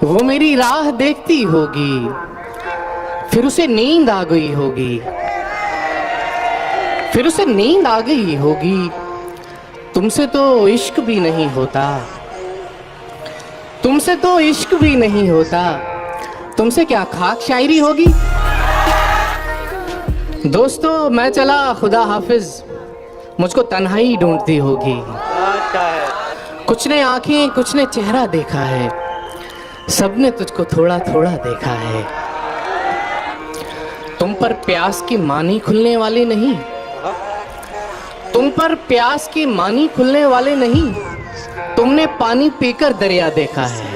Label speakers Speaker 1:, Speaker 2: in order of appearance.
Speaker 1: वो मेरी राह देखती होगी, फिर उसे नींद आ गई होगी, फिर उसे नींद आ गई होगी। तुमसे तो इश्क भी नहीं होता, तुमसे तो इश्क भी नहीं होता, तुमसे क्या खाक शायरी होगी। दोस्तों मैं चला, खुदा हाफिज, मुझको तन्हाई ढूंढती होगी। कुछ ने आंखें कुछ ने चेहरा देखा है, सबने तुझको थोड़ा थोड़ा देखा है। तुम पर प्यास की मानी खुलने वाले नहीं, तुम पर प्यास की मानी खुलने वाले नहीं, तुमने पानी पीकर दरिया देखा है।